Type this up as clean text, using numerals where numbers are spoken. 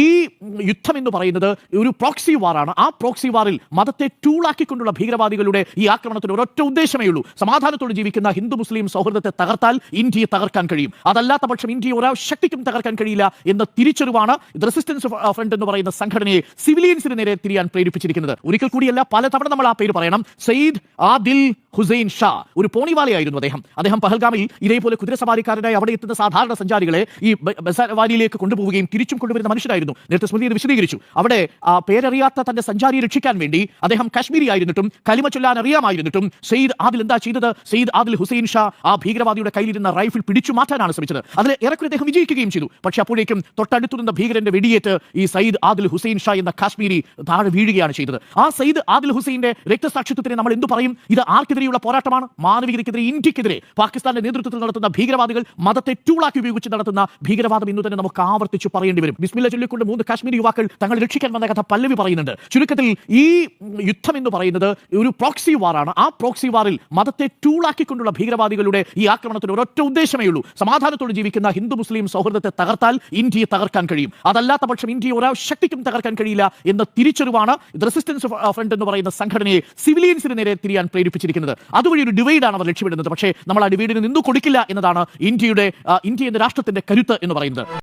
ഈ യുദ്ധം എന്ന് പറയുന്നത് ഒരു പ്രോക്സി വാറാണ്. ആ പ്രോക്സി വാറിൽ മതത്തെ ടൂളാക്കിക്കൊണ്ടുള്ള ഭീകരവാദികളുടെ ഈ ആക്രമണത്തിന് ഒരൊറ്റ ഉദ്ദേശമേ ഉള്ളൂ: സമാധാനത്തോട് ജീവിക്കുന്ന ഹിന്ദു മുസ്ലിം സൗഹൃദത്തെ തകർത്താൽ ഇന്ത്യയെ തകർക്കാൻ കഴിയും, അതല്ലാത്ത പക്ഷം ഇന്ത്യയെ ഒരാ ശക്തിക്കും തകർക്കാൻ കഴിയില്ല എന്ന തിരിച്ചറിവാണ് റെസിസ്റ്റൻസ് ഫ്രണ്ട് എന്ന് പറയുന്ന സംഘടനയെ സിവിലിയൻസിന് നേരെ തിരിയാൻ പ്രേരിപ്പിച്ചിരിക്കുന്നത്. ഒരിക്കൽ കൂടിയല്ല, പലതവണ നമ്മൾ ആ പേര് പറയണം. സയ്യിദ് ആദിൽ ഹുസൈൻ ഷാ ഒരു പോണിവാലയായിരുന്നു. അദ്ദേഹം പഹൽഗാമിൽ ഇതേപോലെ കുതിരസവാരിക്കാരനായി അവിടെ എത്തുന്ന സാധാരണ സഞ്ചാരികളെ ഈ ബസാർവാലിയിലേക്ക് കൊണ്ടുപോവുകയും തിരിച്ചും കൊണ്ടുവരുന്ന മനുഷ്യരായിരുന്നു. നേരത്തെ സ്മൃതി ഇത് വിശദീകരിച്ചു. അവിടെ പേരറിയാത്ത തന്റെ സഞ്ചാരിയെ രക്ഷിക്കാൻ വേണ്ടി അദ്ദേഹം കാശ്മീരി ആയിരുന്നിട്ടും കലിമ ചൊല്ലാൻ അറിയാമായിരുന്നിട്ടും സയ്യിദ് ആദിൽ എന്താ ചെയ്തത്? സയ്യിദ് ആദിൽ ഹുസൈൻ ഷാ ആ ഭീകരവാദിയുടെ കയ്യിലിരുന്ന റൈഫിൾ പിടിച്ചു മാറ്റാനാണ് ശ്രമിച്ചത്. അതിൽ ഏറെക്കുറെ അദ്ദേഹം വിജയിക്കുകയും ചെയ്തു. പക്ഷെ അപ്പോഴേക്കും തൊട്ടടുത്തു നിന്ന ഭീകരന്റെ വെടിയേറ്റ് ഈ സയ്യിദ് ആദിൽ ഹുസൈൻ ഷാ എന്ന കാശ്മീരി താഴെ വീഴുകയാണ് ചെയ്തത്. ആ സയ്യിദ് ആദിൽ ഹുസൈന്റെ രക്തസാക്ഷിത്വത്തിന് നമ്മൾ എന്തു പറയും? ഇത് ആർക്കെതിരെയുള്ള പോരാട്ടമാണ്? മാനവികതയ്ക്കെതിരെ, ഇന്ത്യക്കെതിരെ. പാകിസ്ഥാന്റെ നേതൃത്വത്തിൽ നടത്തുന്ന ഭീകരവാദികൾ മതത്തെ ടൂളാക്കി ഉപയോഗിച്ച് നടത്തുന്ന ഭീകരവാദം ഇന്ന് തന്നെ നമുക്ക് ആവർത്തിച്ച് പറയേണ്ടി വരും. ബിസ്മില്ല ചൊല്ലിക്കൊണ്ട് 3 കാശ്മീരി യുവാക്കൾ തങ്ങൾ രക്ഷിക്കാൻ വന്ന കഥ പല്ലവി പറയുന്നുണ്ട്. ചുരുക്കത്തിൽ ഈ യുദ്ധം എന്ന് പറയുന്നത് ഒരു പ്രോക്സി വാറാണ്. ആ പ്രോക്സി വാറിൽ മതത്തെ ടൂളാക്കിക്കൊണ്ടുള്ള ഭീകരവാദികളുടെ ഈ ആക്രമണത്തിന് ഒരൊറ്റ ഉദ്ദേശമേ ഉള്ളൂ: സമാധാനത്തോട് ജീവിക്കുന്ന ഹിന്ദു മുസ്ലിം സൗഹൃദത്തെ തകർത്താൽ ഇന്ത്യയെ തകർക്കാൻ കഴിയും, അതല്ലാത്ത പക്ഷം ഇന്ത്യയെ ഒരാ ശക്തിക്കും തകർക്കാൻ കഴിയില്ല എന്ന തിരിച്ചറിവാണ് റെസിസ്റ്റൻസ് ഫ്രണ്ട് എന്ന് പറയുന്ന സംഘടനയെ സിവിലിയൻസിന് നേരെ തിരിയാൻ പ്രേരിപ്പിച്ചിരിക്കുന്നത്. അതുവഴി ഒരു ഡിവൈഡാണ് അവർ ലക്ഷ്യമിടുന്നത്. പക്ഷേ നമ്മൾ ആ ഡിവൈഡിന് നിന്നു കൊടുക്കില്ല എന്നതാണ് ഇന്ത്യ എന്ന രാഷ്ട്രത്തിന്റെ കരുത്ത് എന്ന് പറയുന്നത്.